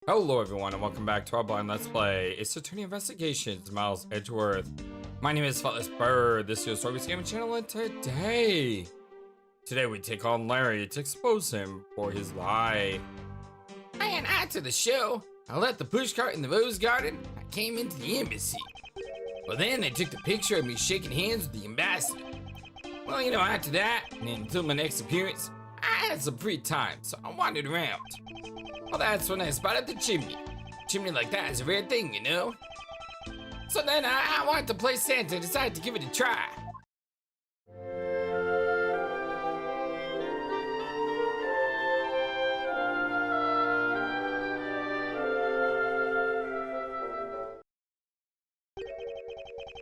Hello everyone and welcome back to our blind Let's Play. It's Attorney Investigations, Miles Edgeworth. My name is FlightlessBird, this is your story gaming channel, and today we take on Larry to expose him for his lie. And after the show, I left the pushcart in the rose garden. I came into the embassy. Well, then they took the picture of me shaking hands with the ambassador. Well, you know, after that, and until my next appearance, I had some free time, so I wandered around. Well, that's when I spotted the chimney. Chimney like that is a rare thing, you know? So then I wanted to play Santa and decided to give it a try.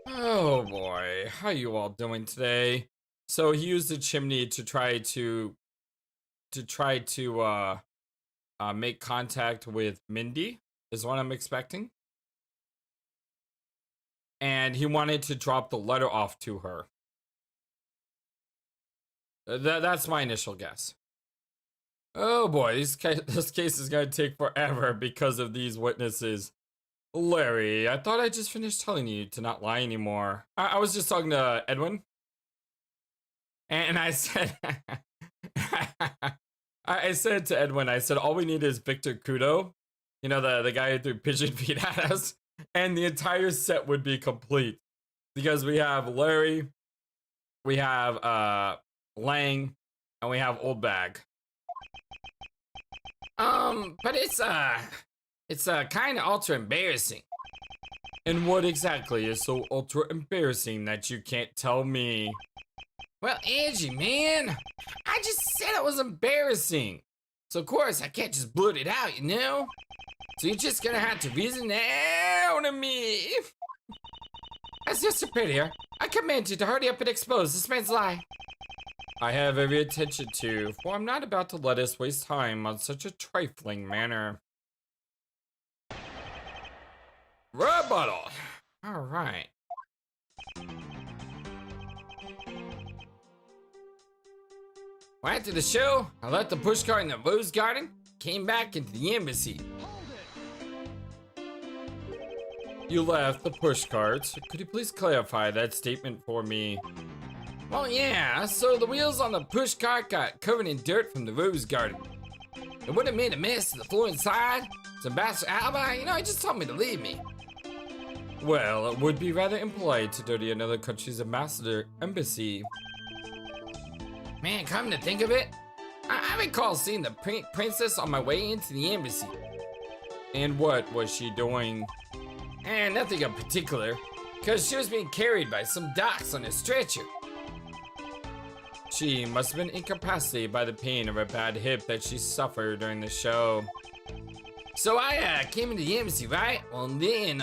Oh boy, how you all doing today? So he used the chimney to try to make contact with Mindy, is what I'm expecting. And he wanted to drop the letter off to her. That's my initial guess. Oh boy, this case is gonna take forever because of these witnesses. Larry, I thought I just finished telling you to not lie anymore. I was just talking to Edwin. And I said... I said to Edwin, I said, all we need is Victor Kudo, you know, the guy who threw pigeon feet at us, and the entire set would be complete. Because we have Larry, we have Lang, and we have Old Bag. But it's kind of ultra embarrassing. And what exactly is so ultra embarrassing that you can't tell me? Well, Angie, man, I just said it was embarrassing. So, of course, I can't just blurt it out, you know? So you're just gonna have to reason out to me. As your superior, I command you to hurry up and expose this man's lie. I have every attention to, for I'm not about to let us waste time on such a trifling manner. Rebuttal. All right. Well, after the show, I left the pushcart in the rose garden, came back into the embassy. You left the pushcart. Could you please clarify that statement for me? Well, yeah, so the wheels on the pushcart got covered in dirt from the rose garden. It would have made a mess to the floor inside. So Ambassador Alba, you know, he just told me to leave me. Well, it would be rather impolite to dirty another country's embassy. Man, come to think of it, I recall seeing the princess on my way into the embassy. And what was she doing? And nothing in particular, because she was being carried by some docs on a stretcher. She must have been incapacitated by the pain of her bad hip that she suffered during the show. So I came into the embassy, right? Well then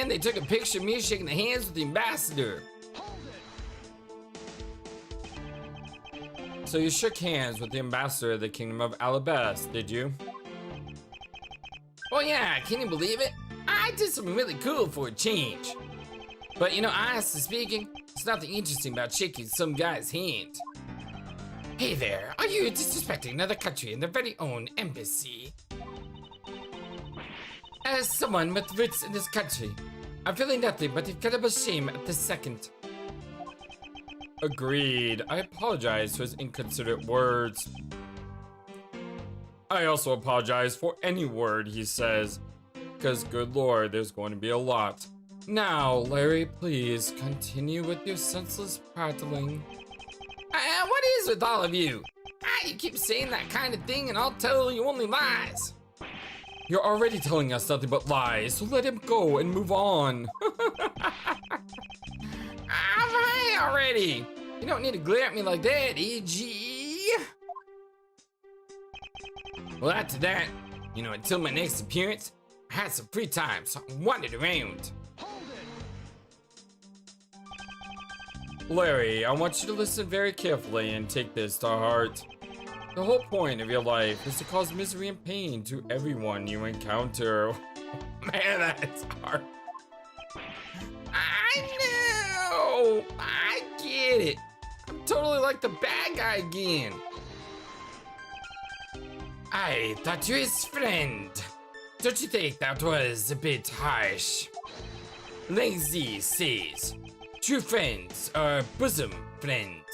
they took a picture of me shaking the hands with the ambassador. So you shook hands with the ambassador of the Kingdom of Alabas, did you? Well, yeah, can you believe it? I did something really cool for a change. But you know, honestly speaking, there's nothing interesting about shaking some guy's hand. Hey there, are you disrespecting another country in their very own embassy? As someone with roots in this country, I'm feeling nothing but incredible shame at this second. Agreed. I apologize for his inconsiderate words. I also apologize for any word he says, because good lord, there's going to be a lot. Now, Larry, please continue with your senseless prattling. What is with all of you? You keep saying that kind of thing and I'll tell you only lies. You're already telling us nothing but lies, so let him go and move on. Alright already. You don't need to glare at me like that, E.G. Well, after that, you know, until my next appearance, I had some free time, so I wandered around. Larry, I want you to listen very carefully and take this to heart. The whole point of your life is to cause misery and pain to everyone you encounter. Man, that's hard. I know! I get it. I'm totally like the bad guy again. I thought you his friend. Don't you think that was a bit harsh? Lang Z says, true friends are bosom friends.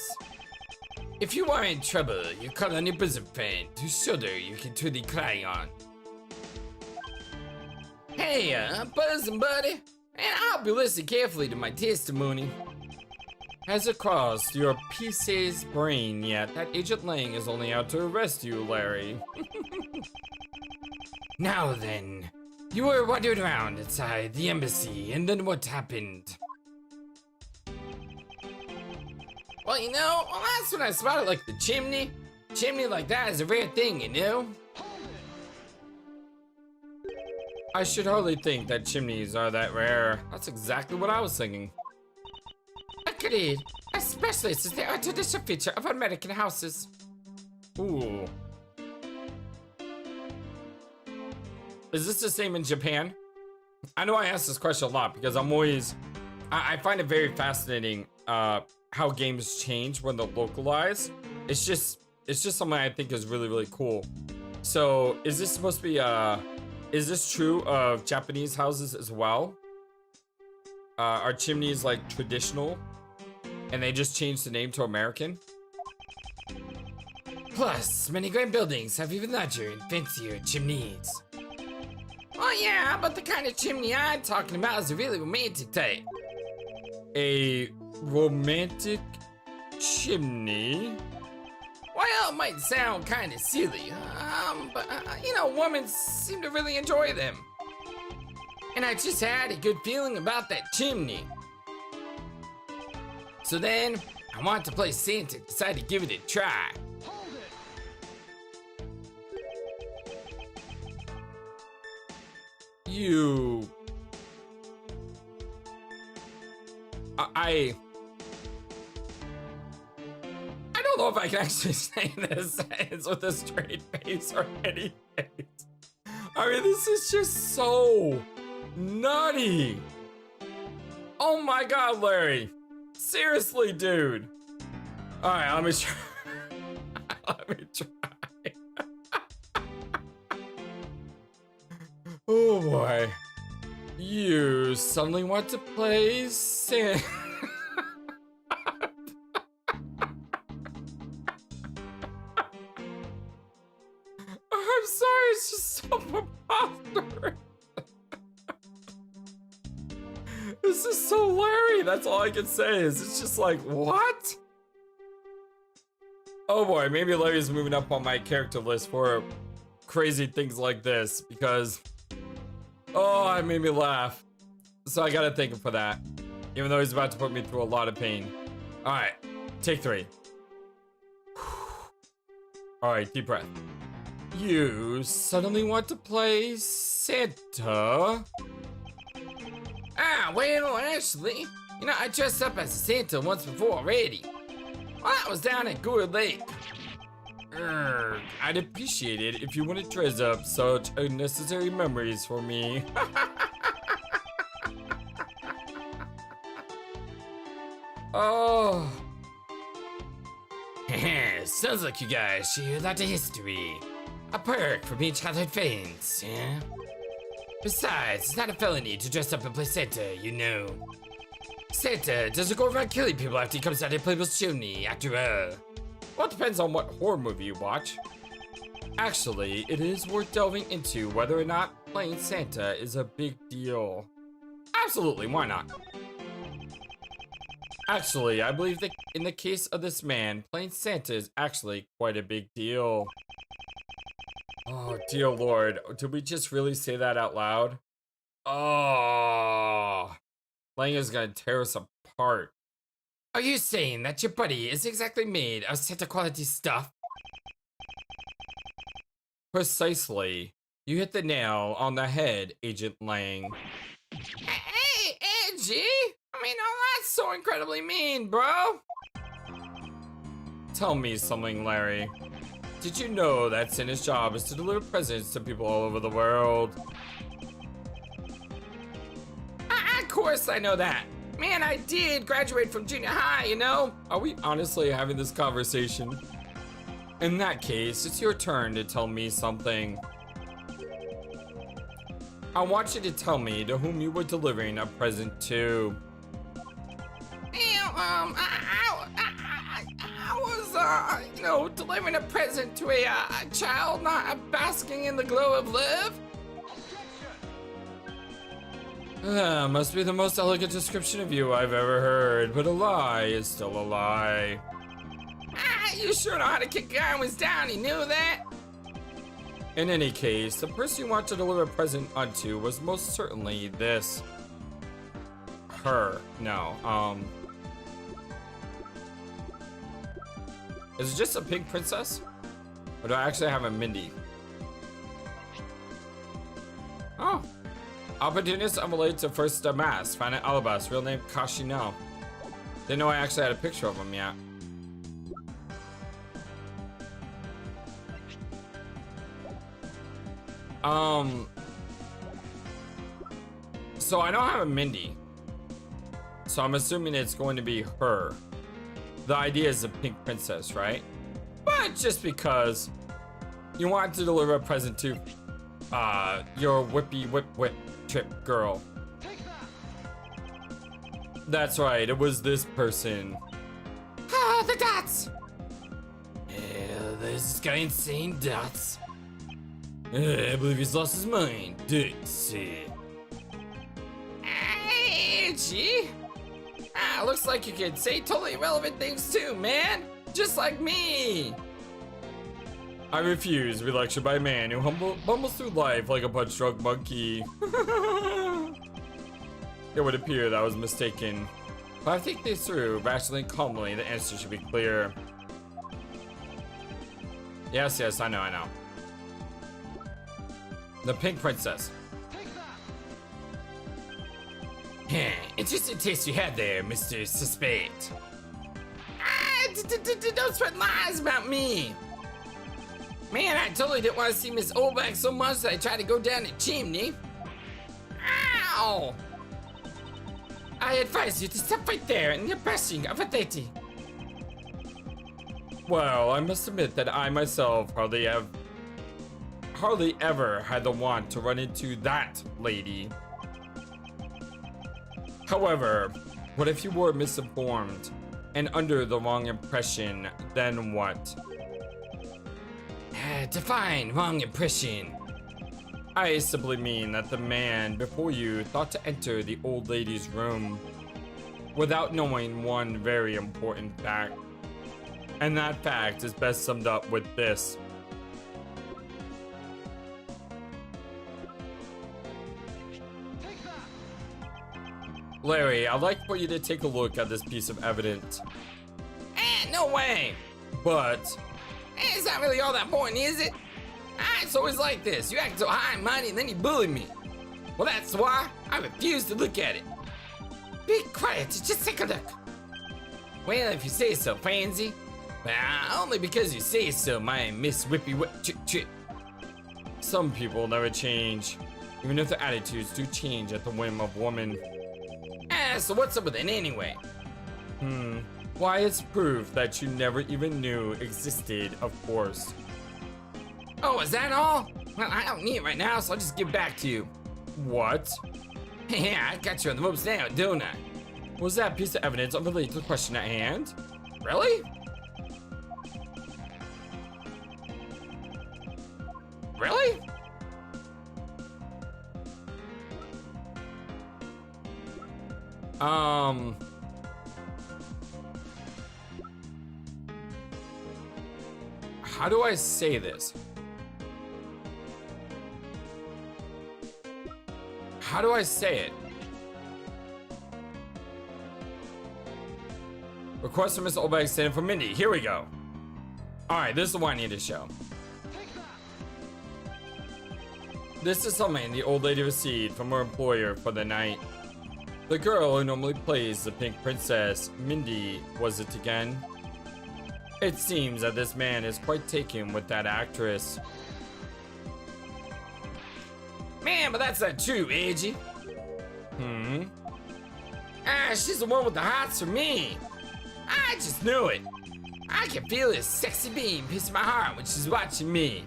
If you are in trouble, you call on your bosom friend, whose shoulder you can truly cry on. Hey, bosom buddy, and I'll be listening carefully to my testimony. Has it crossed your PC's brain yet that Agent Lang is only out to arrest you, Larry? Now then, you were wandering around inside the embassy, and then what happened? Well, you know, that's when I spotted like the chimney. Chimney like that is a rare thing, you know? I should hardly think that chimneys are that rare. That's exactly what I was thinking. Agreed, especially since they are a traditional feature of American houses. Ooh. Is this the same in Japan? I know I ask this question a lot because I'm always, I find it very fascinating how games change when they're localized. It's just something I think is really, really cool. So is this supposed to be, is this true of Japanese houses as well? Are chimneys like traditional and they just changed the name to American? Plus, many grand buildings have even larger and fancier chimneys. Oh yeah, but the kind of chimney I'm talking about is a really romantic type. A romantic chimney? Well, it might sound kind of silly, but you know, women seem to really enjoy them. And I just had a good feeling about that chimney. So then, I wanted to play Santa, decided to give it a try. You... I don't know if I can actually say this sentence with a straight face or any face. I mean, this is just so nutty. Oh my god, Larry. Seriously, dude. Alright, let me try. Let me try. Oh boy. You suddenly want to play Santa. I'm sorry, it's just so preposterous. This is so Larry, that's all I can say is it's just like, what? Oh boy, maybe Larry's moving up on my character list for crazy things like this because, oh, it made me laugh. So I gotta thank him for that, even though he's about to put me through a lot of pain. All right, take 3. All right, deep breath. You suddenly want to play Santa? Ah, well, actually, you know, I dressed up as a Santa once before already. Well, that was down at Gourd Lake. I'd appreciate it if you wouldn't dress up such unnecessary memories for me. Oh. Sounds like you guys share a lot of history. A perk from being childhood friends, yeah? Besides, it's not a felony to dress up and play Santa, you know. Santa doesn't go around killing people after he comes out of Playable's chimney, after all. Well, it depends on what horror movie you watch. Actually, it is worth delving into whether or not playing Santa is a big deal. Absolutely, why not? Actually, I believe that in the case of this man, playing Santa is actually quite a big deal. Oh, dear Lord. Did we just really say that out loud? Oh. Lang is gonna tear us apart. Are you saying that your buddy is exactly made of Santa quality stuff? Precisely. You hit the nail on the head, Agent Lang. Hey, Angie! I mean, oh, that's so incredibly mean, bro! Tell me something, Larry. Did you know that Santa's job is to deliver presents to people all over the world? Of course I know that. Man, I did graduate from junior high, you know? Are we honestly having this conversation? In that case, it's your turn to tell me something. I want you to tell me to whom you were delivering a present to. I was, delivering a present to a child not basking in the glow of love. Must be the most elegant description of you I've ever heard, but a lie is still a lie. You sure know how to kick guys down, you knew that? In any case, the person you want to deliver a present unto was most certainly this. Her. No, Is it just a pink princess? Or do I actually have a Mindy? Oh. Opportunist unrelated to First Mass. Find an Alabas, real name Kashino. Didn't know I actually had a picture of him yet. So I don't have a Mindy. So I'm assuming it's going to be her. The idea is a pink princess, right? But just because you want to deliver a present to your whippy whip trip girl. That's right, it was this person. Ah, the dots! Yeah, there's this guy insane dots. I believe he's lost his mind. Dixie. Hey, G. Looks like you could say totally irrelevant things too, man. Just like me. I refuse to be lectured by a man who bumbles through life like a punch-drunk monkey. It would appear that I was mistaken. But I think this through, rationally and calmly, the answer should be clear. Yes, I know. The pink princess. Interesting taste you had there, Mr. Suspect. Don't spread lies about me. Man, I totally didn't want to see Miss Oldback so much that I tried to go down the chimney. Ow! I advise you to stop right there and you're brushing of a lady. Well, I must admit that I myself hardly ever had the want to run into that lady. However, what if you were misinformed and under the wrong impression, then what? Define wrong impression. I simply mean that the man before you thought to enter the old lady's room without knowing one very important fact. And that fact is best summed up with this. Larry, I'd like for you to take a look at this piece of evidence. No way. But It's not really all that important, is it? It's always like this. You act so high and mighty and then you bully me. Well, that's why I refuse to look at it. Be quiet, just take a look. Well, if you say so, Pansy. But only because you say so, my Miss Whippy Whip Chip. Some people never change, even if their attitudes do change at the whim of woman. So what's up with it anyway? Why, it's proof that you never even knew existed, of course. Oh, is that all? Well, I don't need it right now, so I'll just give it back to you. What? Yeah, I got you on the ropes now, don't I? Was that piece of evidence unrelated to the question at hand? Really? Really? How do I say this? How do I say it? Request from Miss Oldbag standing for Mindy. Here we go. Alright, this is the one I need to show. This is something the old lady received from her employer for the night. The girl who normally plays the pink princess, Mindy, was it again? It seems that this man is quite taken with that actress. Man, but that's not true, Edgy. She's the one with the hots for me. I just knew it. I can feel his sexy beam pierce my heart when she's watching me.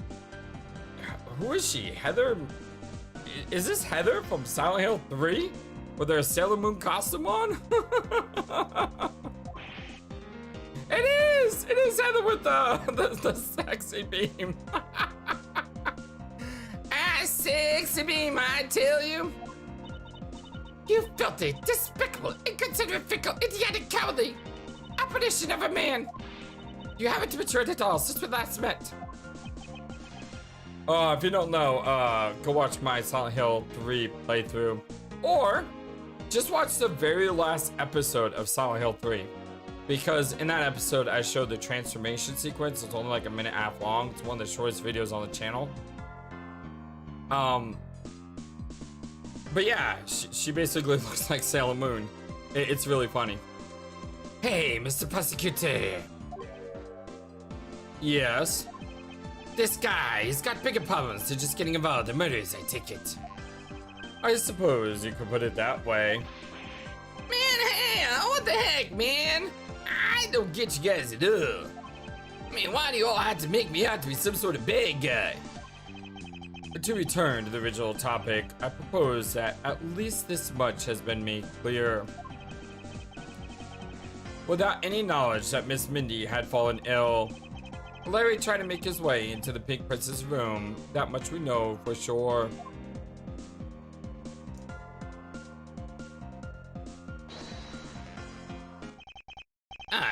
Who is she? Heather? Is this Heather from Silent Hill 3? With her Sailor Moon costume on? It is! It is Heather with the sexy beam. Sexy beam, I tell you. You filthy, despicable, inconsiderate, fickle, idiotic, cowardly apparition of a man. You haven't matured at all since we last met. If you don't know, go watch my Silent Hill 3 playthrough. Or just watch the very last episode of Silent Hill 3. Because in that episode, I showed the transformation sequence. It's only like a minute and a half long. It's one of the shortest videos on the channel. But yeah, she basically looks like Sailor Moon. It's really funny. Hey, Mr. Prosecutor. Yes? This guy, he's got bigger problems than just getting involved in murders, I take it. I suppose you could put it that way. Man, hey, what the heck, man? I don't get you guys at all. I mean, why do you all have to make me out to be some sort of bad guy? To return to the original topic, I propose that at least this much has been made clear. Without any knowledge that Miss Mindy had fallen ill, Larry tried to make his way into the Pink Princess room. That much we know for sure.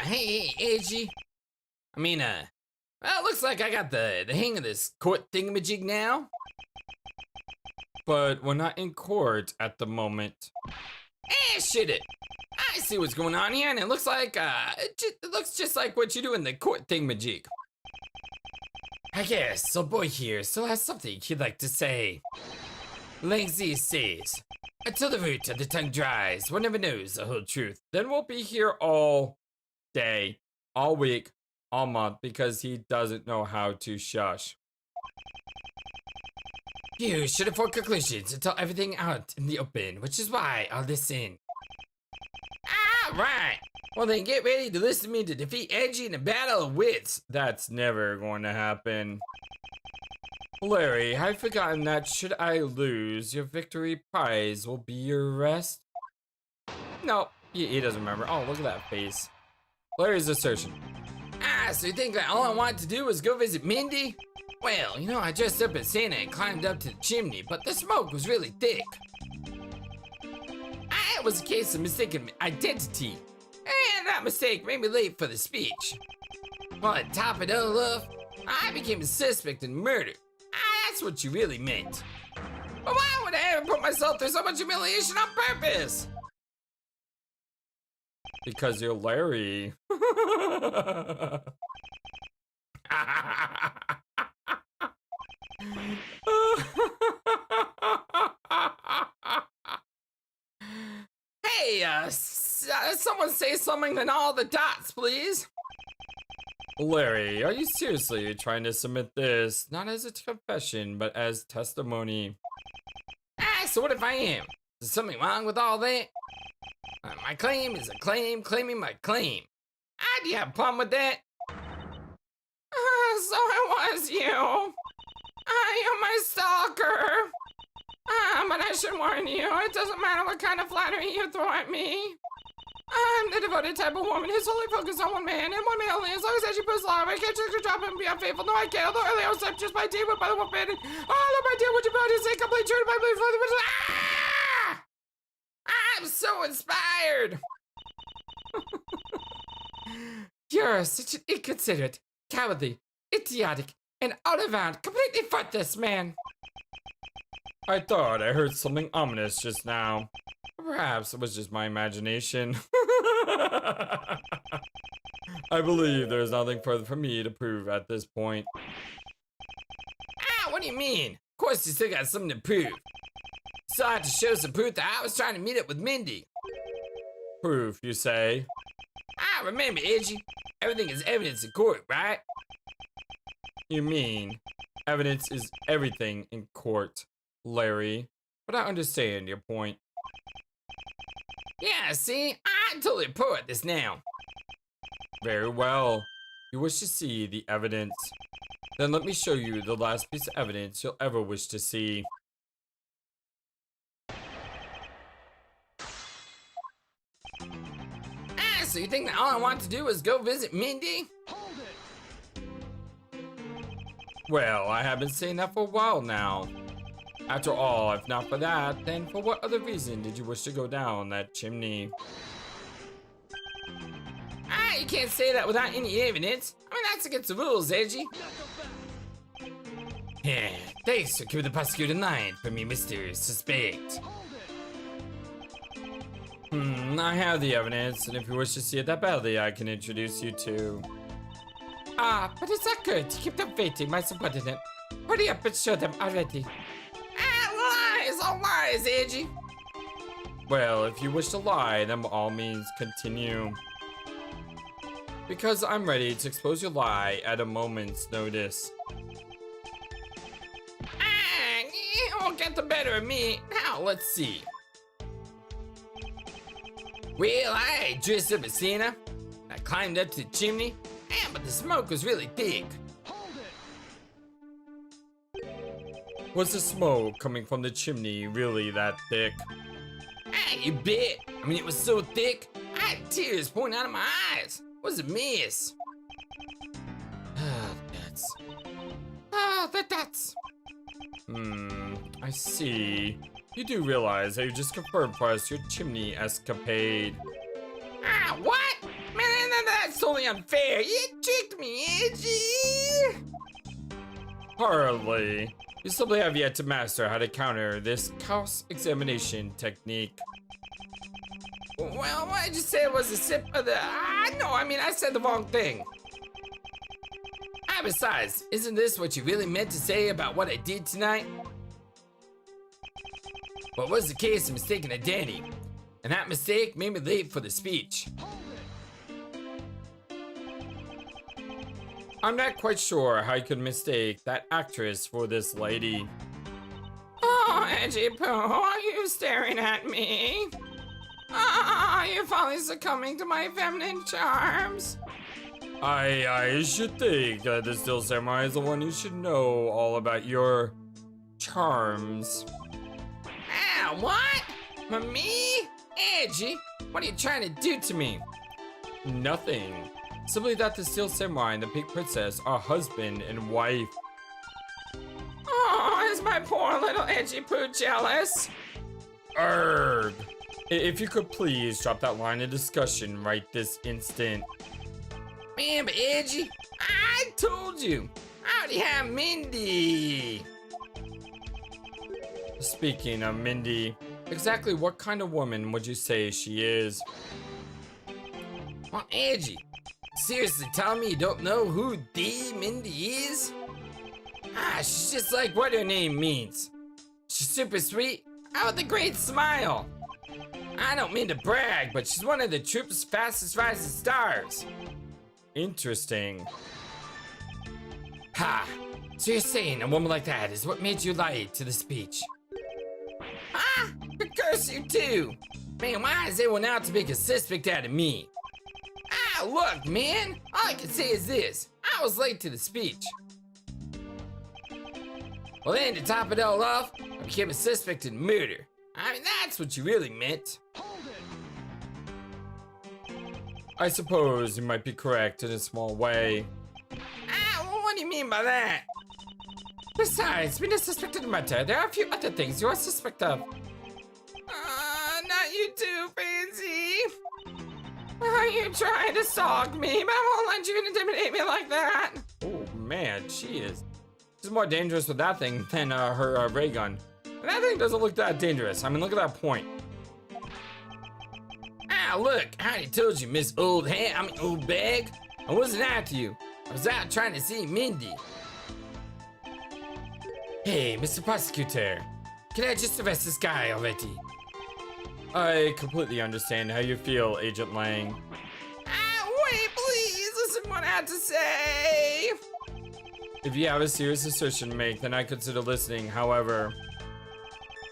Hey, Edgy. I mean, well, it looks like I got the hang of this court thingamajig now. But we're not in court at the moment. Shit it. I see what's going on here, and it looks like, it looks just like what you do in the court thingamajig. I guess old boy here still has something he'd like to say. Langsy says, until the root of the tongue dries, one never knows the whole truth. Then we'll be here all day, all week, all month, because he doesn't know how to shush. You should have formed conclusions and tell everything out in the open, which is why I'll listen. Alright, well then get ready to listen to me to defeat Edgy in a battle of wits. That's never going to happen. Larry, I've forgotten that should I lose, your victory prize will be your arrest. No, he doesn't remember. Oh, look at that face. Larry's assertion. So you think that all I wanted to do was go visit Mindy? Well, you know, I dressed up as Santa and climbed up to the chimney, but the smoke was really thick. It was a case of mistaken identity, and that mistake made me late for the speech. Well, to top it all off, I became a suspect in murder. That's what you really meant. But why would I ever put myself through so much humiliation on purpose? Because you're Larry. Hey, someone say something in all the dots, please. Larry, are you seriously trying to submit this, not as a confession, but as testimony? So what if I am? Is there something wrong with all that? My claim is a claim, claiming my claim. Do you have a problem with that? So it was you. You're my stalker. But I should warn you, it doesn't matter what kind of flattery you throw at me. I'm the devoted type of woman who's solely focused on one man and one man only. As long as she puts love, I can't just drop him and be unfaithful. No, I can't. Although earlier I was just by deal with by the one man. Oh, my dear, would you both say complete truth? My belief for the I'm so inspired. You're such an inconsiderate, cowardly, idiotic, and out-of-bound, completely footless man. I thought I heard something ominous just now. Perhaps it was just my imagination. I believe there's nothing further for me to prove at this point. What do you mean? Of course you still got something to prove. So I have to show some proof that I was trying to meet up with Mindy. Proof, you say? Remember, Edgy, everything is evidence in court, right? You mean, evidence is everything in court, Larry. But I understand your point. Yeah, see? I'm totally pro at this now. Very well. You wish to see the evidence? Then let me show you the last piece of evidence you'll ever wish to see. Ah, so you think that all I want to do is go visit Mindy? Well, I have been saying that for a while now. After all, if not for that, then for what other reason did you wish to go down that chimney? Ah, you can't say that without any evidence. I mean, that's against the rules, Edgy. Yeah, thanks for keeping the prosecutor in line for me, Mr. Suspect. I have the evidence, and if you wish to see it that badly, I can introduce you to... Ah, but it's not good to keep them waiting, my subordinate. Hurry up and show them already. Ah, lies, all lies, Edgy. Well, if you wish to lie, then by all means continue. Because I'm ready to expose your lie at a moment's notice. Ah, you won't get the better of me. Now, let's see. Well, I dressed up as Santa. I climbed up to the chimney, but the smoke was really thick. Was the smoke coming from the chimney really that thick? Ah, you bet. I mean, it was so thick, I had tears pouring out of my eyes. It was a mess. That's. I see. You do realize that you just confirmed for us your chimney escapade. Ah, what? Man, that's totally unfair. You tricked me, Edgy. Hardly. You simply have yet to master how to counter this cross-examination technique. Well, what did you say was a sip of the... no, I mean, I said the wrong thing. Besides, isn't this what you really meant to say about what I did tonight? What was the case of mistaking a Danny? And that mistake made me late for the speech. I'm not quite sure how you could mistake that actress for this lady. Oh, Edgy Poo, are you staring at me? Are you finally succumbing to my feminine charms? I should think that the Steel Samurai is the one who should know all about your charms. Ah, what? Me? Edgy? What are you trying to do to me? Nothing. Simply that the Steel Samurai and the Pink Princess are husband and wife. Oh, is my poor little Edgy Poo jealous? Erg. If you could please drop that line of discussion right this instant. Man, but Edgy, I told you, I already have Mindy. Speaking of Mindy, exactly what kind of woman would you say she is? Well, Edgy, seriously telling me you don't know who the Mindy is? Ah, she's just like what her name means. She's super sweet, out with a great smile. I don't mean to brag, but she's one of the troop's fastest rising stars. Interesting. Ha! So you're saying a woman like that is what made you lie to the speech? Ah! Curse you too! Man, why is everyone out to make a suspect out of me? Ah, look, man! All I can say is this. I was late to the speech. Well then, to top it all off, I became a suspect in murder. I mean, that's what you really meant. I suppose you might be correct in a small way. Ah, well, what do you mean by that? Besides, being a suspect in murder, there are a few other things you are suspect of. Not you too, Fancy. Are you trying to stalk me? But I won't let you intimidate me like that. Oh man, she's more dangerous with that thing than her ray gun. That thing doesn't look that dangerous. I mean, look at that point. Ah, look, I already told you, Miss Old Bag. I wasn't after you. I was out trying to see Mindy. Hey, Mr. Prosecutor, can I just arrest this guy already? I completely understand how you feel, Agent Lang. Ah, wait, please, listen to what I have to say. If you have a serious assertion to make, then I consider listening, however.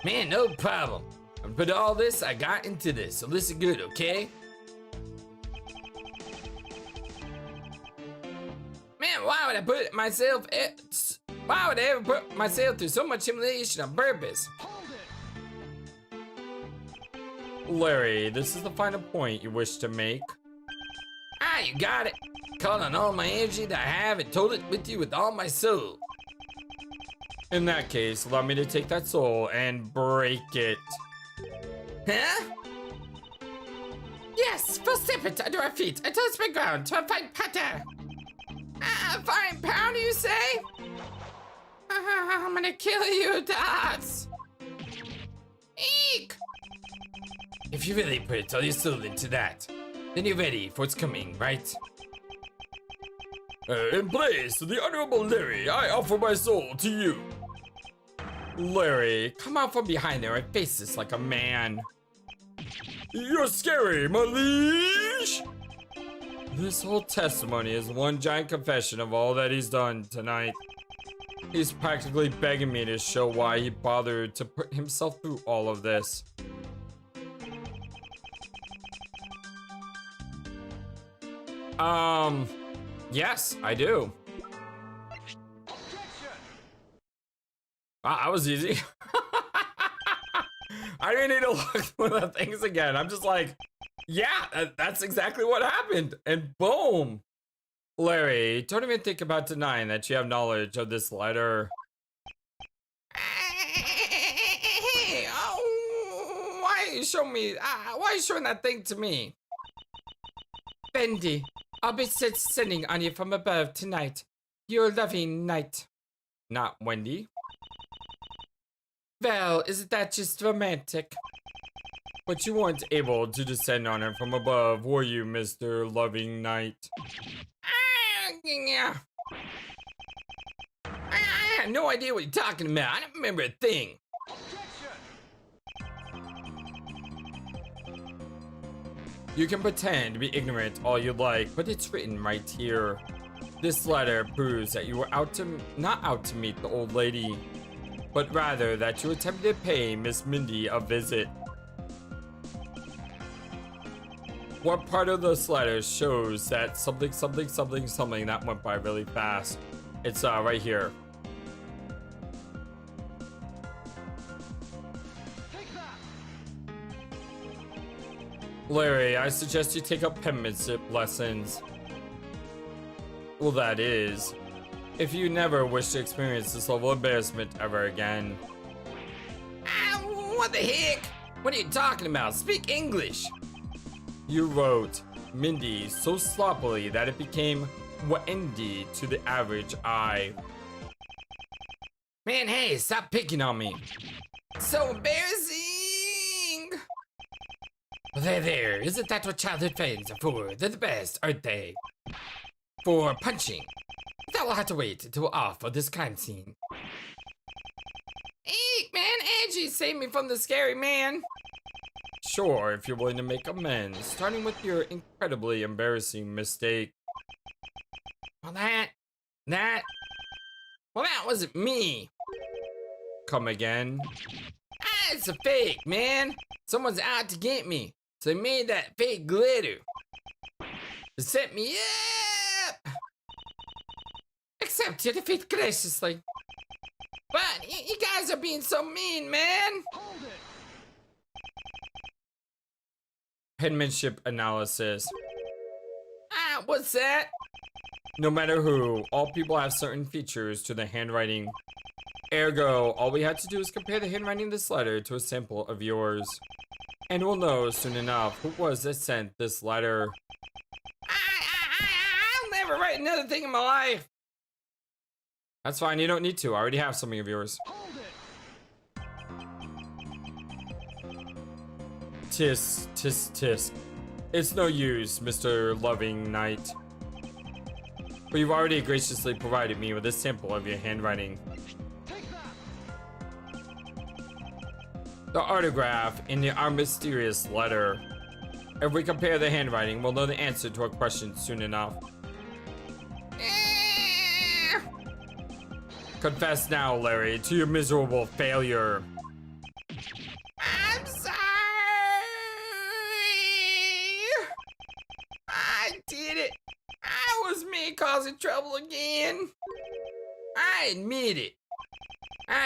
Man, no problem. I put all this I got into this, so listen good, okay? why would I put myself? Why would I ever put myself through so much humiliation on purpose? Larry, this is the final point you wish to make. Ah, you got it. Called on all my energy that I have and told it with you with all my soul. In that case, allow me to take that soul and break it. Huh? Yes, we'll step it under our feet until it's been ground to a fine powder. A fine powder, you say? I'm gonna kill you, Dots. Eek! If you really put all your soul into that, then you're ready for what's coming, right? In place of the Honorable Larry, I offer my soul to you. Larry, come out from behind there and face this like a man. You're scary, my liege! This whole testimony is one giant confession of all that he's done tonight. He's practically begging me to show why he bothered to put himself through all of this. Yes, I do. Wow, that was easy. I didn't need to look for the things again. I'm just like, yeah, that's exactly what happened. And boom. Larry, don't even think about denying that you have knowledge of this letter. Oh, why are you showing me? Why are you showing that thing to me? Bendy, I'll be sending on you from above tonight. Your loving night. Not Wendy. Well, isn't that just romantic? But you weren't able to descend on him from above, were you, Mr. Loving Knight? Yeah. I have no idea what you're talking about. I don't remember a thing. You can pretend to be ignorant all you like, but it's written right here. This letter proves that you were not out to meet the old lady, but rather that you attempted to pay Miss Mindy a visit. What part of this letter shows that something that went by really fast? It's right here. Larry, I suggest you take up penmanship lessons. Well, that is, if you never wish to experience this level of embarrassment ever again. What the heck? What are you talking about? Speak English. You wrote Mindy so sloppily that it became Wendy to the average eye. Man, hey, stop picking on me. So embarrassing. There. Isn't that what childhood friends are for? They're the best, aren't they? For punching. That will have to wait until we're off of this crime scene. Eek, man, Angie, save me from the scary man. Sure, if you're willing to make amends, starting with your incredibly embarrassing mistake. Well, that wasn't me. Come again? It's a fake, man. Someone's out to get me. So they made that fake glitter. To set me up. Accept your defeat graciously. But you guys are being so mean, man. Hold it. Penmanship analysis. What's that? No matter who, all people have certain features to the handwriting. Ergo, all we had to do is compare the handwriting of this letter to a sample of yours. And we'll know soon enough who was that sent this letter. I'll never write another thing in my life. That's fine, you don't need to. I already have something of yours. Tisk, tisk, tisk. It's no use, Mr. Loving Knight. But you've already graciously provided me with a sample of your handwriting. The autograph in our mysterious letter. If we compare the handwriting, we'll know the answer to our question soon enough. Confess now, Larry, to your miserable failure. I'm sorry. I did it. I was me causing trouble again? I admit it.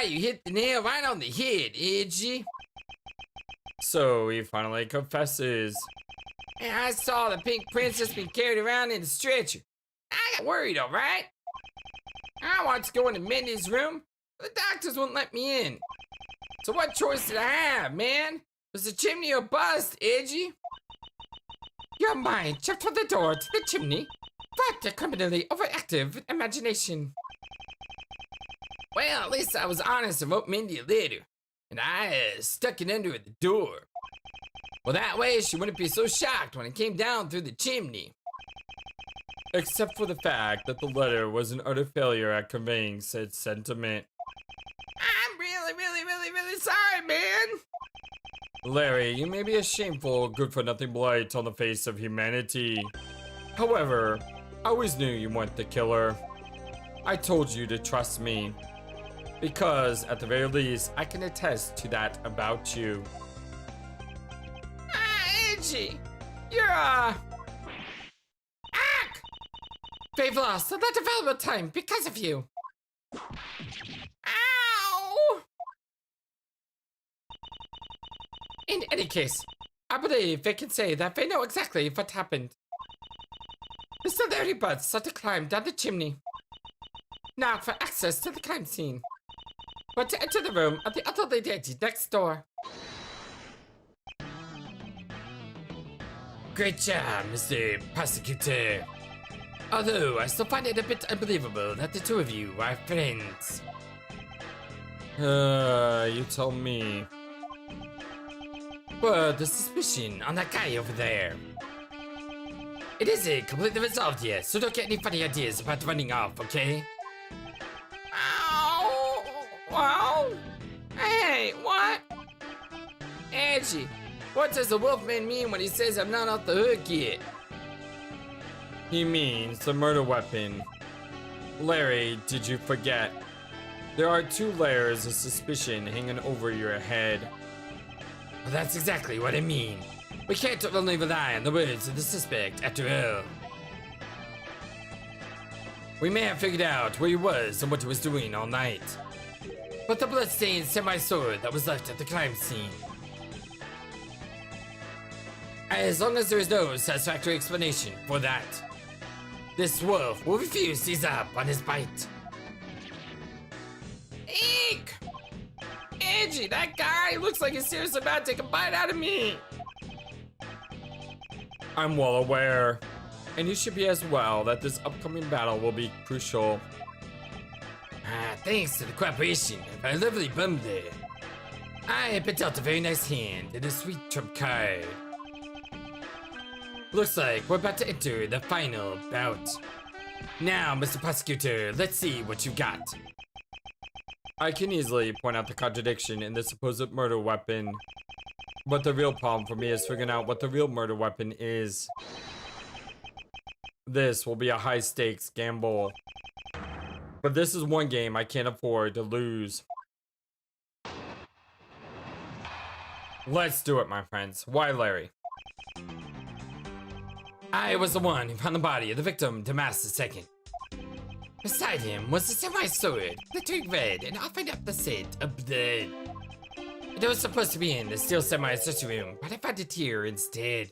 You hit the nail right on the head, Edgy. So he finally confesses. And I saw the pink princess being carried around in a stretcher. I got worried, alright? I wanted to go into Mindy's room, but the doctors wouldn't let me in. So what choice did I have, man? Was the chimney or bust, Edgy? Your mind jumped from the door to the chimney. What a criminally overactive imagination. Well, at least I was honest and wrote Mindy a letter. And I stuck it under the door. Well, that way she wouldn't be so shocked when it came down through the chimney. Except for the fact that the letter was an utter failure at conveying said sentiment. I'm really sorry, man. Larry, you may be a shameful, good-for-nothing blight on the face of humanity. However, I always knew you weren't the killer. I told you to trust me. Because, at the very least, I can attest to that about you. Edgy, you're They've lost a lot of valuable time because of you. Ow! In any case, I believe they can say that they know exactly what happened. Mr. Larry Bud sought to climb down the chimney. Now for access to the crime scene. But to enter the room of the other lady next door. Great job, Mr. Prosecutor. Although, I still find it a bit unbelievable that the two of you are friends. You tell me. But the suspicion on that guy over there. It isn't completely resolved yet, so don't get any funny ideas about running off, okay? Ow! Wow! Hey, what? Edgy, what does the Wolfman mean when he says I'm not off the hook yet? He means the murder weapon. Larry, did you forget? There are 2 layers of suspicion hanging over your head. Well, that's exactly what I mean. We can't only rely on the words of the suspect after all. We may have figured out where he was and what he was doing all night. But the bloodstained semi-sword that was left at the crime scene. As long as there is no satisfactory explanation for that, this wolf will refuse to ease up on his bite. Eek! Edgy, that guy looks like he's seriously about to take a bite out of me. I'm well aware, and you should be as well, that this upcoming battle will be crucial. Thanks to the cooperation of our lovely bum there, I have been dealt a very nice hand and a sweet trump card. Looks like we're about to enter the final bout. Now, Mr. Prosecutor, let's see what you got. I can easily point out the contradiction in the supposed murder weapon. But the real problem for me is figuring out what the real murder weapon is. This will be a high-stakes gamble. But this is one game I can't afford to lose. Let's do it, my friends. Why Larry? I was the one who found the body of the victim, Damas II. Beside him was a semi-sword, glittering red and offering up the scent of blood. It was supposed to be in the steel semi-search room, but I found it here instead.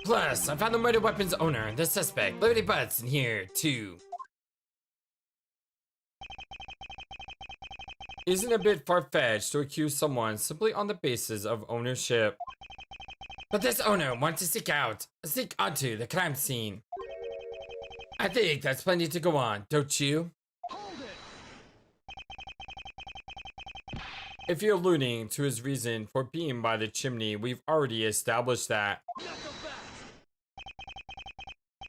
Plus, I found the murder weapon's owner, the suspect, Larry Butts, in here too. Isn't it a bit far-fetched to accuse someone simply on the basis of ownership? But this owner wants to sneak onto the crime scene. I think that's plenty to go on, don't you? If you're alluding to his reason for being by the chimney, we've already established that.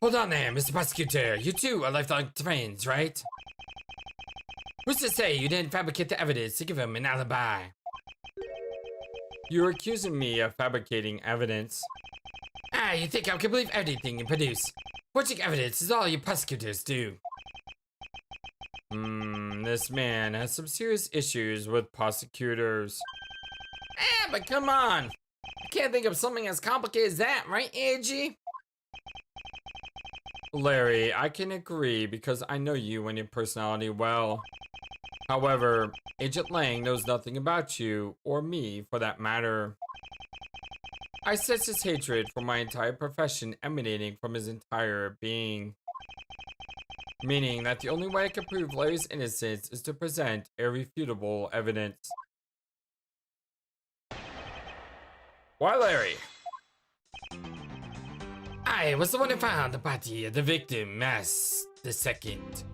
Hold on there, Mr. Prosecutor. You two are lifelong friends, right? Who's to say you didn't fabricate the evidence to give him an alibi? You're accusing me of fabricating evidence. You think I can believe everything you produce? Forging evidence is all you prosecutors do. This man has some serious issues with prosecutors. But come on. I can't think of something as complicated as that, right, Edgy? Larry, I can agree because I know you and your personality well. However, Agent Lang knows nothing about you, or me for that matter. I sense his hatred for my entire profession emanating from his entire being. Meaning that the only way I can prove Larry's innocence is to present irrefutable evidence. Why, Larry? I was the one who found the body of the victim, Mass the Second.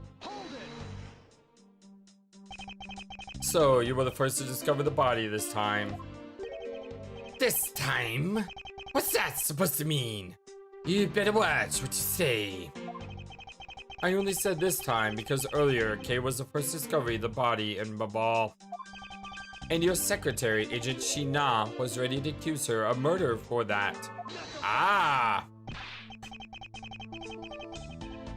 So, you were the first to discover the body this time. This time? What's that supposed to mean? You better watch what you say. I only said this time because earlier, Kay was the first to discover the body in Babal. And your secretary, Agent Shina, was ready to accuse her of murder for that. Ah!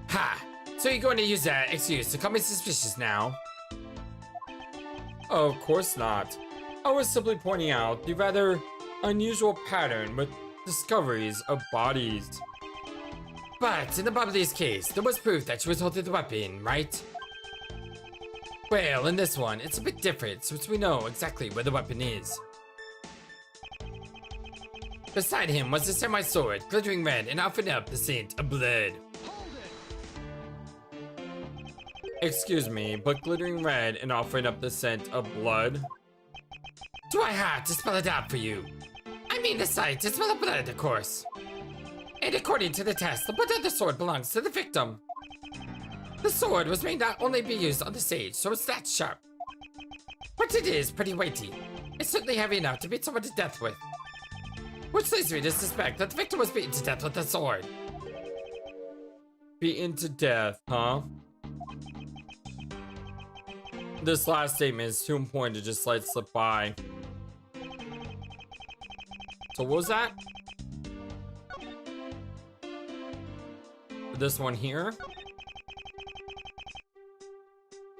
Ha! So you're going to use that excuse to call me suspicious now? Oh, of course not. I was simply pointing out the rather unusual pattern with discoveries of bodies. But in the Bobby's case, there was proof that she was holding the weapon, right? Well, in this one, it's a bit different since we know exactly where the weapon is. Beside him was a semi-sword, glittering red and offering up the scent of blood. Excuse me, but glittering red and offering up the scent of blood? Do I have to spell it out for you? I mean the sight to smell of blood, of course. And according to the test, the blood of the sword belongs to the victim. The sword was made not only be used on the stage, so it's that sharp. But it is pretty weighty. It's certainly heavy enough to beat someone to death with. Which leads me to suspect that the victim was beaten to death with the sword. Beaten to death, huh? This last statement is too important to just let slip by. So what was that? This one here?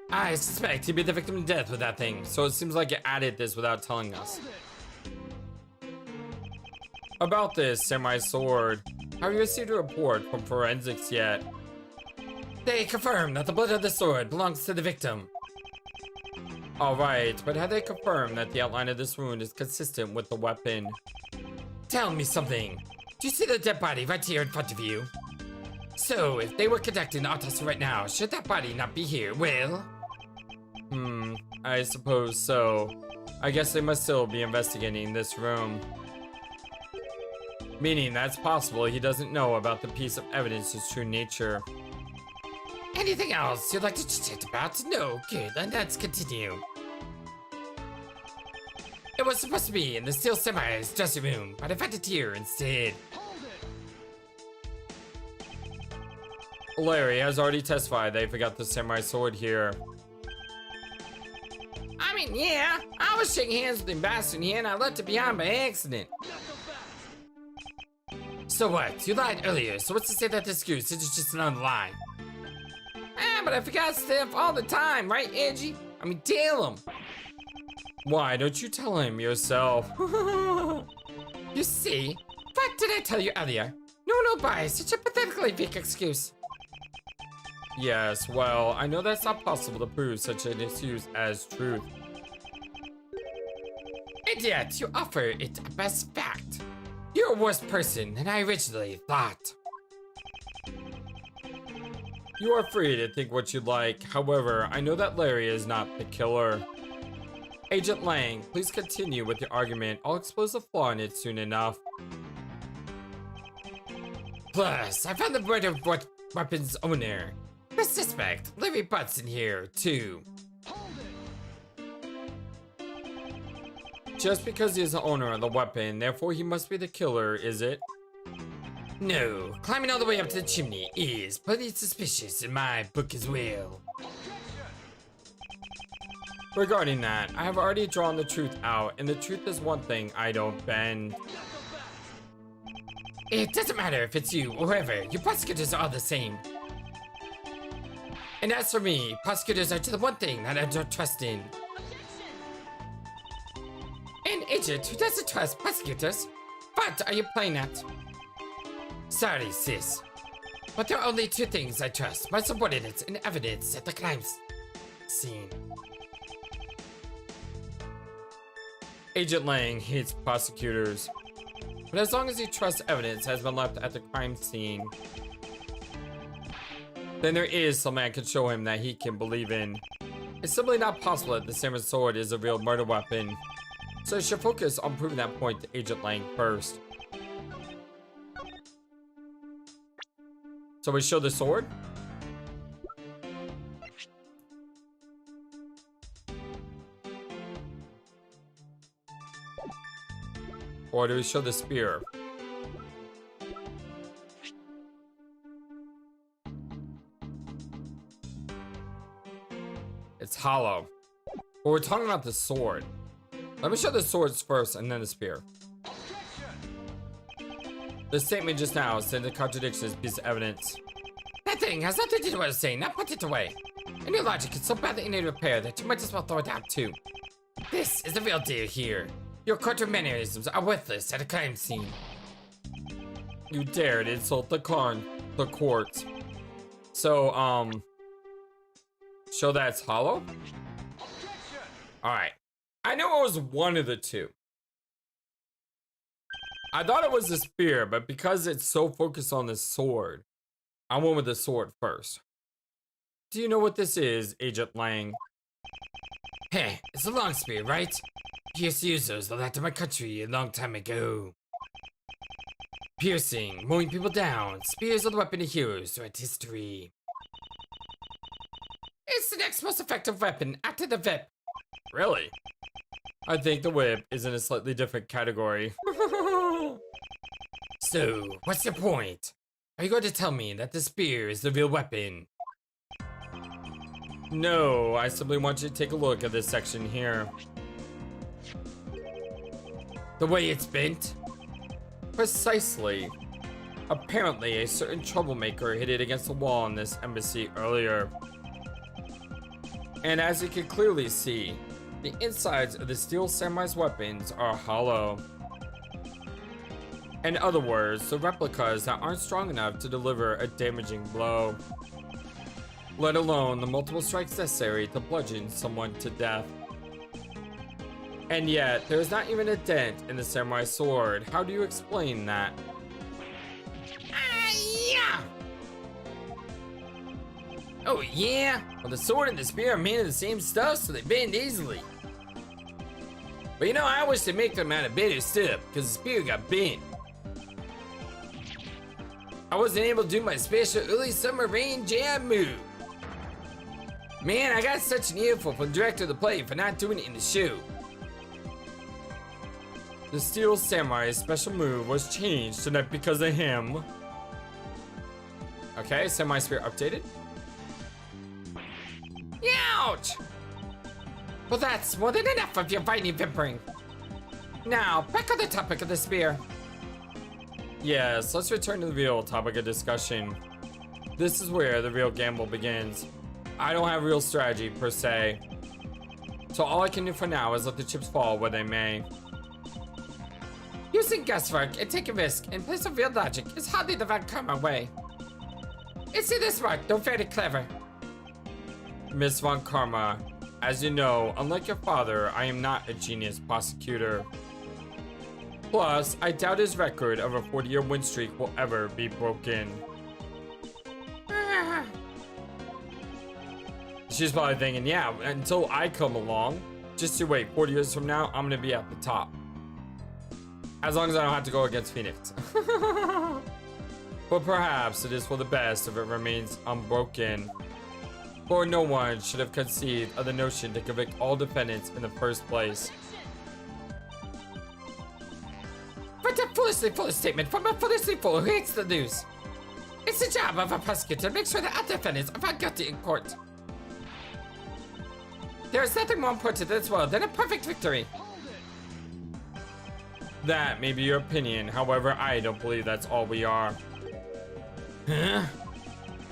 I suspect he beat the victim to death with that thing. So it seems like it added this without telling us. About this semi-sword, have you received a report from forensics yet? They confirmed that the blood of the sword belongs to the victim. Alright, but have they confirmed that the outline of this wound is consistent with the weapon? Tell me something. Do you see the dead body right here in front of you? So, if they were conducting an autopsy right now, should that body not be here? Well... I suppose so. I guess they must still be investigating this room. Meaning that's possible he doesn't know about the piece of evidence's true nature. Anything else you'd like to chat about? No, good, then let's continue. It was supposed to be in the steel semi's dressing room, but I found it here instead. Larry has already testified they forgot the samurai sword here. I mean, yeah, I was shaking hands with the ambassador here and I left it behind by accident. So what? You lied earlier, so what's to say that this excuse is just another lie? But I forgot stuff all the time, right, Edgy? I mean, tell him. Why don't you tell him yourself? You see? What did I tell you earlier? No bias, such a pathetically weak excuse. Yes, well, I know that's not possible to prove such an excuse as truth. And yet, you offer it a best fact. You're a worse person than I originally thought. You are free to think what you'd like. However, I know that Larry is not the killer. Agent Lang, please continue with your argument. I'll expose the flaw in it soon enough. Plus, I found the murder weapon's owner. The suspect, Larry Butts, in here, too. Just because he is the owner of the weapon, therefore he must be the killer, is it? No, climbing all the way up to the chimney is pretty suspicious in my book as well. Regarding that, I have already drawn the truth out, and the truth is one thing I don't bend. It doesn't matter if it's you or whoever, your prosecutors are all the same. And as for me, prosecutors are just the one thing that I don't trust in. An agent who doesn't trust prosecutors? What are you playing at? Sorry, sis. But there are only two things I trust: my subordinates and evidence at the crime scene. Agent Lang hates prosecutors, but as long as he trusts evidence has been left at the crime scene, then there is something I can show him that he can believe in. It's simply not possible that the samurai sword is a real murder weapon, so I should focus on proving that point to Agent Lang first. So we show the sword? Or do we show the spear? It's hollow. But we're talking about the sword. Let me show the swords first and then the spear. The statement just now said the contradiction is a piece of evidence. That thing has nothing to do with what I was saying. Now put it away. And your logic is so bad that you need repair that you might as well throw it out too. This is the real deal here. Your courtroom mannerisms are worthless at a crime scene. You dared insult the court. So, show that it's hollow? Alright. I know it was one of the two. I thought it was the spear, but because it's so focused on the sword, I went with the sword first. Do you know what this is, Agent Lang? Hey, it's a long spear, right? Pierce used those the land of my country a long time ago. Piercing, mowing people down, spears are the weapon of heroes throughout history. It's the next most effective weapon after the whip. Really? I think the whip is in a slightly different category. So, what's your point? Are you going to tell me that the spear is the real weapon? No, I simply want you to take a look at this section here. The way it's bent? Precisely. Apparently, a certain troublemaker hit it against the wall in this embassy earlier. And as you can clearly see, the insides of the steel samurai's weapons are hollow. In other words, the replicas that aren't strong enough to deliver a damaging blow, let alone the multiple strikes necessary to bludgeon someone to death. And yet, there's not even a dent in the samurai sword. How do you explain that? Yeah! Oh yeah? Well, the sword and the spear are made of the same stuff, so they bend easily. But you know, I wish they'd make them out of better stuff, because the spear got bent. I wasn't able to do my special early summer rain jam move. Man, I got such an earful from the director of the play for not doing it in the show. The Steel Samurai's special move was changed tonight because of him. Okay, Samurai Spear updated. Ouch! Well, that's more than enough of your whiny whimpering. Now, back on the topic of the spear. Yes, let's return to the real topic of discussion. This is where the real gamble begins. I don't have real strategy per se, so all I can do for now is let the chips fall where they may. Using guesswork and taking risk in place of real logic is hardly the Von Karma way. It's either smart, though very clever. Miss Von Karma, as you know, unlike your father, I am not a genius prosecutor. Plus, I doubt his record of a 40-year win streak will ever be broken. She's probably thinking, yeah, until I come along, just you wait, 40 years from now, I'm gonna be at the top. As long as I don't have to go against Phoenix. But perhaps it is for the best if it remains unbroken. For no one should have conceived of the notion to convict all defendants in the first place. What a foolishly foolish statement from a foolishly fool who hates the news. It's the job of a prosecutor to make sure that all defendants are found guilty in court. There is nothing more important in this world than a perfect victory. That may be your opinion, however, I don't believe that's all we are. Huh?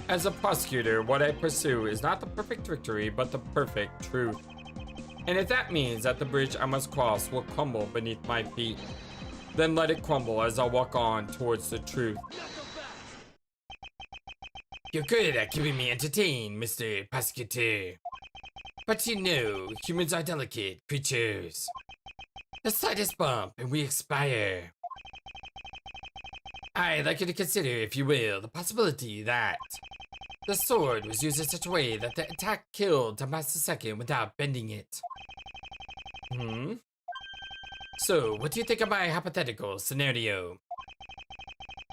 As a prosecutor, what I pursue is not the perfect victory, but the perfect truth. And if that means that the bridge I must cross will crumble beneath my feet, then let it crumble as I walk on towards the truth. You're good at keeping me entertained, Mr. Prosecutor. But you know, humans are delicate creatures. The slightest bump and we expire. I'd like you to consider, if you will, the possibility that the sword was used in such a way that the attack killed Damas II without bending it. So, what do you think of my hypothetical scenario?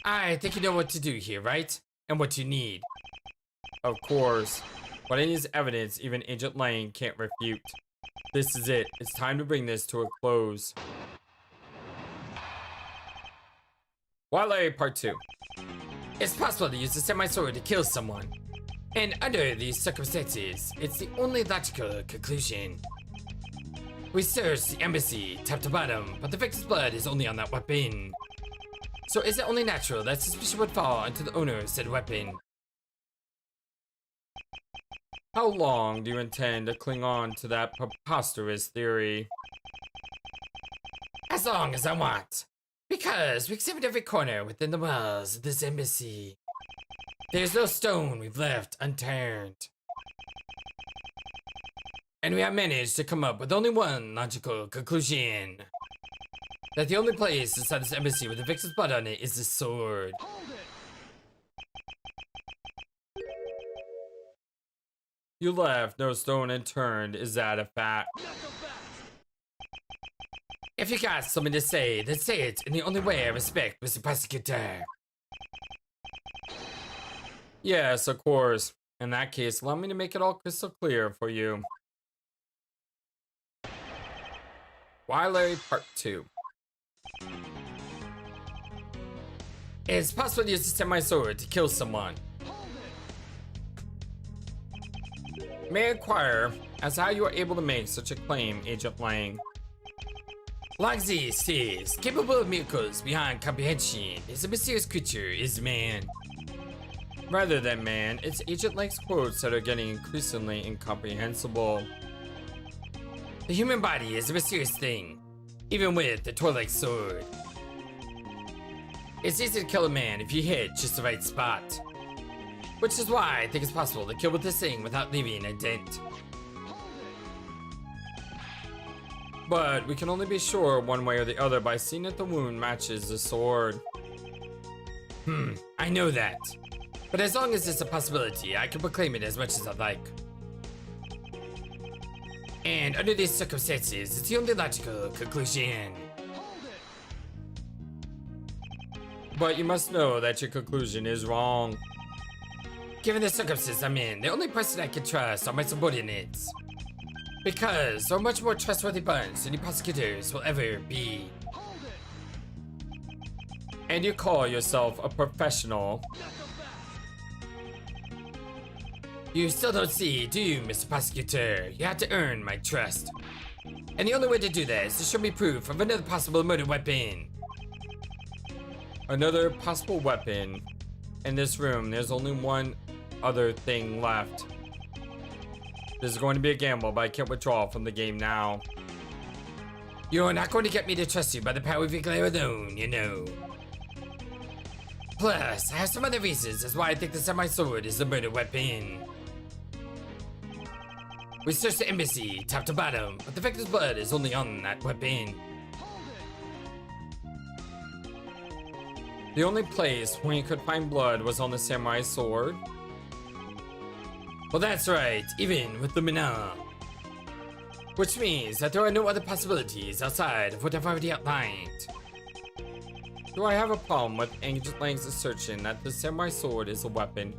I think you know what to do here, right? And what you need. Of course. What I need is evidence even Agent Lang can't refute. This is it. It's time to bring this to a close. Wildlife Part 2. It's possible to use a semi-sword to kill someone. And under these circumstances, it's the only logical conclusion. We searched the embassy, top to bottom, but the victim's blood is only on that weapon. So is it only natural that suspicion would fall onto the owner of said weapon? How long do you intend to cling on to that preposterous theory? As long as I want. Because we examined every corner within the walls of this embassy. There's no stone we've left unturned. And we have managed to come up with only one logical conclusion. That the only place inside this embassy with the victim's blood on it is the sword. You left no stone unturned. Is that a fact? If you got something to say, then say it in the only way I respect, Mr. Prosecutor. Yes, of course. In that case, allow me to make it all crystal clear for you. Wildlife Part 2. It's possible to use a semi-sword to kill someone. May I inquire as how you are able to make such a claim, Agent Lang? Langzi says, capable of miracles beyond comprehension, is a mysterious creature, is man. Rather than man, it's Agent Lang's quotes that are getting increasingly incomprehensible. The human body is a mysterious thing, even with the toy-like sword. It's easy to kill a man if you hit just the right spot. Which is why I think it's possible to kill with this thing without leaving a dent. But we can only be sure one way or the other by seeing if the wound matches the sword. I know that. But as long as it's a possibility, I can proclaim it as much as I like. And under these circumstances, it's the only logical conclusion. But you must know that your conclusion is wrong. Given the circumstances I'm in, the only person I can trust are my subordinates. Because they're a much more trustworthy bunch than the prosecutors will ever be. And you call yourself a professional. You still don't see, do you, Mr. Prosecutor? You have to earn my trust. And the only way to do that is to show me proof of another possible murder weapon. Another possible weapon. In this room, there's only one other thing left. This is going to be a gamble, but I can't withdraw from the game now. You're not going to get me to trust you by the power of your glare alone, you know. Plus, I have some other reasons as why I think the semi-sword is the murder weapon. We searched the embassy, top to bottom, but the victim's blood is only on that weapon. The only place where you could find blood was on the samurai sword. Well, that's right, even with the Mina. Which means that there are no other possibilities outside of what I've already outlined. Do I have a problem with Agent Lang's assertion that the samurai sword is a weapon?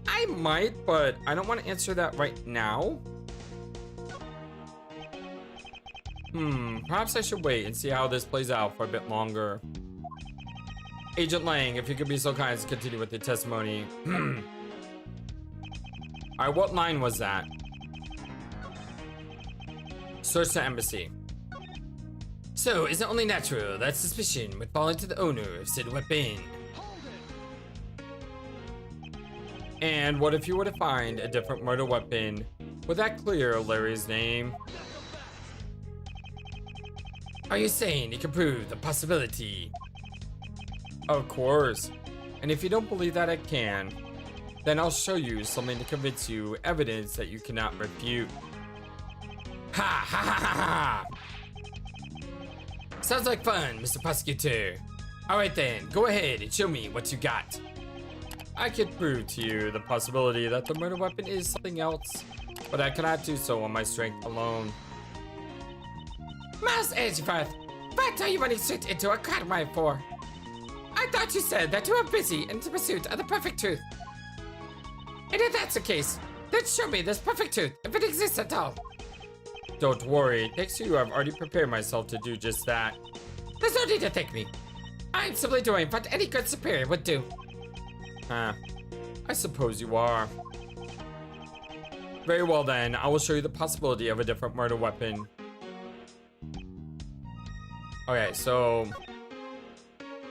I might, but I don't want to answer that right now. Perhaps I should wait and see how this plays out for a bit longer. Agent Lang, if you could be so kind as to continue with the testimony. Alright, what line was that? Search the embassy. So, is it only natural that suspicion would fall into the owner of said weapon? And what if you were to find a different murder weapon? Would that clear Larry's name? Are you saying you can prove the possibility? Of course. And if you don't believe that I can, Then I'll show you something to convince you, evidence that you cannot refute. Ha ha ha ha ha! Sounds like fun, Mr. Prosecutor. Alright then, go ahead and show me what you got. I could prove to you the possibility that the murder weapon is something else, but I cannot do so on my strength alone. Miles Edgeworth, what are you running straight into a quagmire for? I thought you said that you were busy in the pursuit of the perfect truth. And if that's the case, then show me this perfect truth, if it exists at all. Don't worry, thanks to you I've already prepared myself to do just that. There's no need to thank me. I'm simply doing what any good superior would do. Huh. I suppose you are. Very well then, I will show you the possibility of a different murder weapon. Okay, so...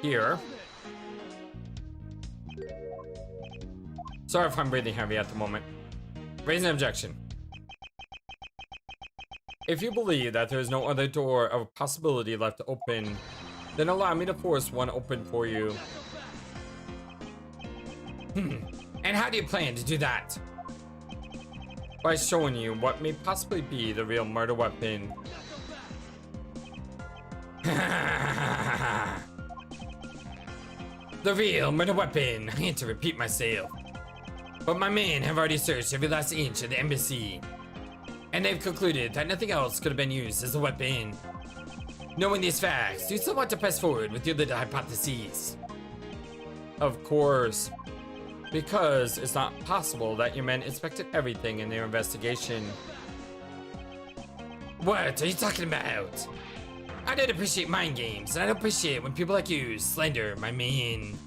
here. Sorry if I'm breathing heavy at the moment. Raise an objection. If you believe that there is no other door of possibility left to open, then allow me to force one open for you. And how do you plan to do that? By showing you what may possibly be the real murder weapon. The real murder weapon. I hate to repeat myself, but my men have already searched every last inch of the embassy, and they've concluded that nothing else could have been used as a weapon. Knowing these facts, do you still want to press forward with your little hypotheses? Of course. Because it's not possible that your men inspected everything in their investigation. What are you talking about? I don't appreciate mind games, and I don't appreciate when people like you slander my men.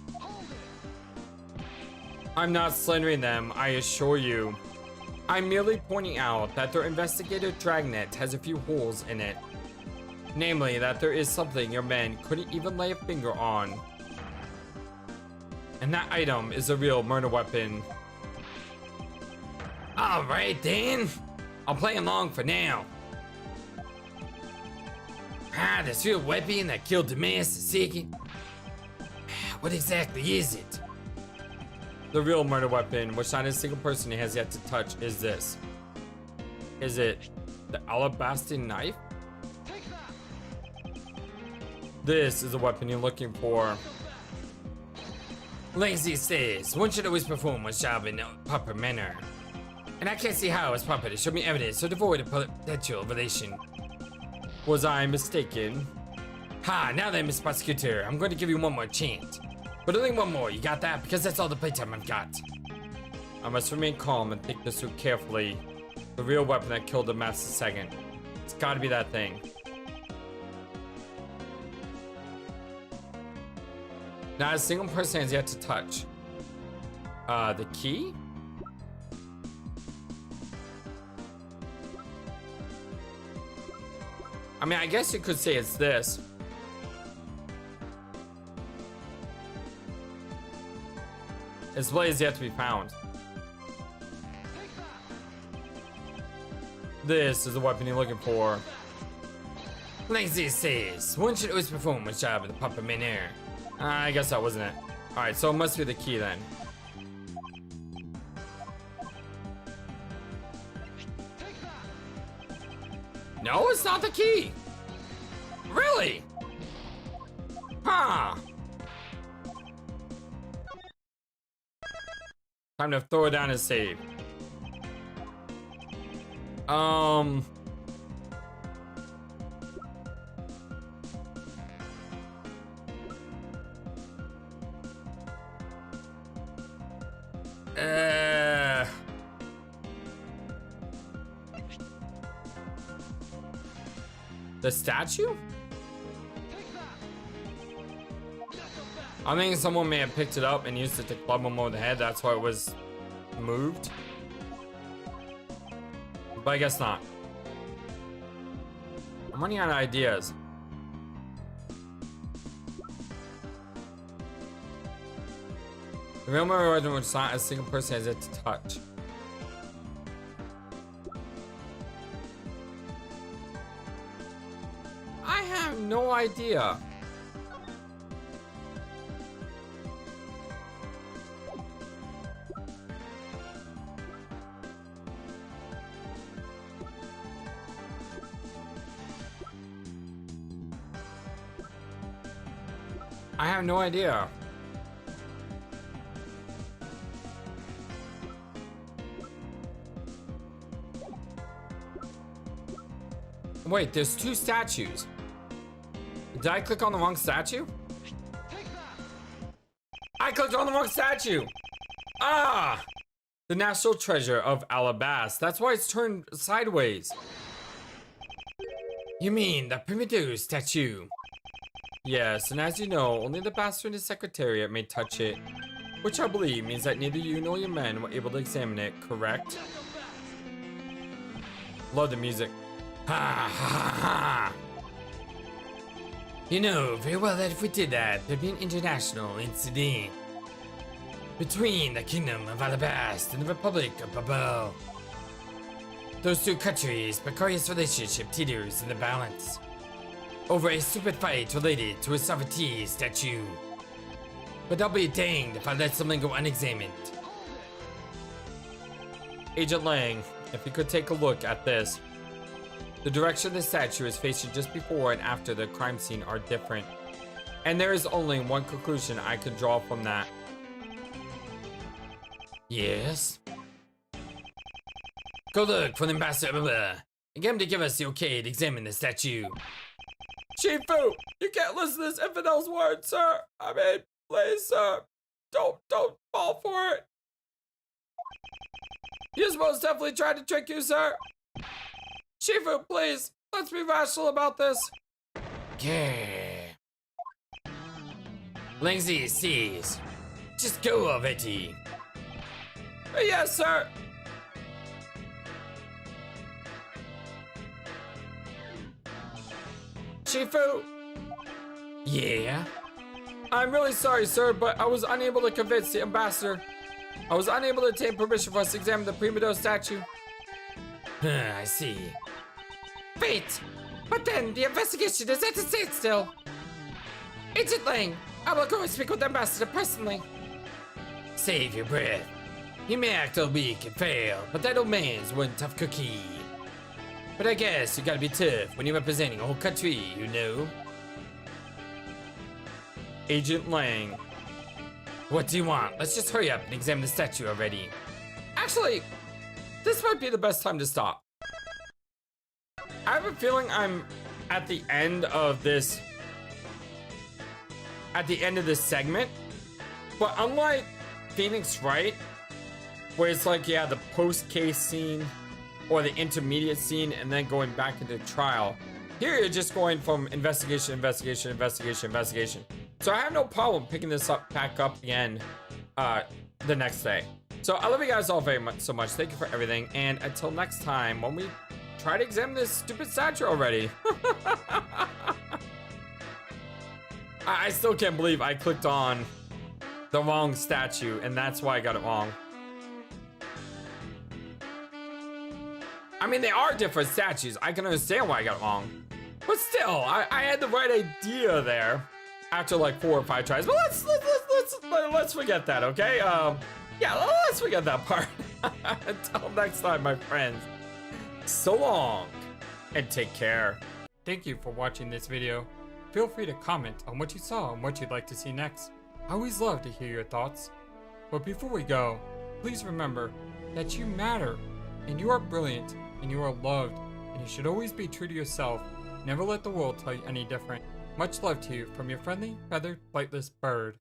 I'm not slandering them, I assure you. I'm merely pointing out that their investigative dragnet has a few holes in it. Namely, that there is something your men couldn't even lay a finger on. And that item is a real murder weapon. Alright then, I'll play along for now. This real weapon that killed the master second. What exactly is it? The real murder weapon, which not a single person has yet to touch, is this. Is it the alabaster knife? This is the weapon you're looking for. Lazy says, one should always perform one's job in a proper manner. And I can't see how it's proper to show me evidence so devoid of potential relation. Was I mistaken? Ha, now then, Mr. Prosecutor, I'm going to give you one more chance. But only one more, you got that? Because that's all the playtime I've got. I must remain calm and think this through carefully. The real weapon that killed the Master Second. It's gotta be that thing. Not a single person has yet to touch. The key? I mean, I guess you could say it's this. Its blade is yet to be found. This is the weapon you're looking for. Lazy says, one should always perform one's job in the proper manner. I guess that wasn't it. Alright, so it must be the key then. No, it's not the key. Really? Huh. Time to throw it down and save. The statue? I think someone may have picked it up and used it to club him over the head. That's why it was moved. But I guess not. I'm running out of ideas. The real murder weapon which not a single person has it to touch. I have no idea. I have no idea. Wait, there's two statues. Did I click on the wrong statue? I clicked on the wrong statue! Ah! The National Treasure of Alabas. That's why it's turned sideways. You mean the primitive statue? Yes, and as you know, only the bastard in the Secretariat may touch it. Which I believe means that neither you nor your men were able to examine it, correct? Love the music. Ha ha ha! You know very well that if we did that, there'd be an international incident between the Kingdom of Alabast and the Republic of Babel. Those two countries' precarious relationship teeters in the balance over a stupid fight related to a sovereignty statue. But I'll be danged if I let something go unexamined. Agent Lang, if you could take a look at this. The direction the statue is facing just before and after the crime scene are different. And there is only one conclusion I could draw from that. Yes? Go look for the ambassador and get him to give us the okay to examine the statue. Shifu, you can't listen to this infidel's words, sir. I mean, please, sir. Don't fall for it. He's most definitely tried to trick you, sir. Shifu, please, let's be rational about this. Okay. Langsy sees. Just go already. Yes, sir. Shifu, Yeah? I'm really sorry, sir, but I was unable to convince the ambassador. I was unable to obtain permission for us to examine the Primido statue. I see. Wait, but then the investigation is at a standstill. Agent Lang, I will go and speak with the ambassador personally. Save your breath. He may act all weak and fail, but that old man's one tough cookie. But I guess you gotta be tough when you're representing a whole country, you know? Agent Lang. What do you want? Let's just hurry up and examine the statue already. Actually, this might be the best time to stop. I have a feeling I'm at the end of this segment, but unlike Phoenix Wright, where it's like, yeah, the post-case scene or the intermediate scene and then going back into trial, here you're just going from investigation. So I have no problem picking this back up again the next day. So I love you guys all very much so much. Thank you for everything, and until next time when we try to examine this stupid statue already. I still can't believe I clicked on the wrong statue, and that's why I got it wrong. I mean, they are different statues. I can understand why I got it wrong. But still, I had the right idea there after like 4 or 5 tries. But let's forget that, okay? Yeah, let's forget that part. Until next time, my friends. So long, and take care. Thank you for watching this video. Feel free to comment on what you saw and what you'd like to see next. I always love to hear your thoughts. But before we go, please remember that you matter, and you are brilliant, and you are loved, and you should always be true to yourself. Never let the world tell you any different. Much love to you from your friendly, feathered, flightless bird.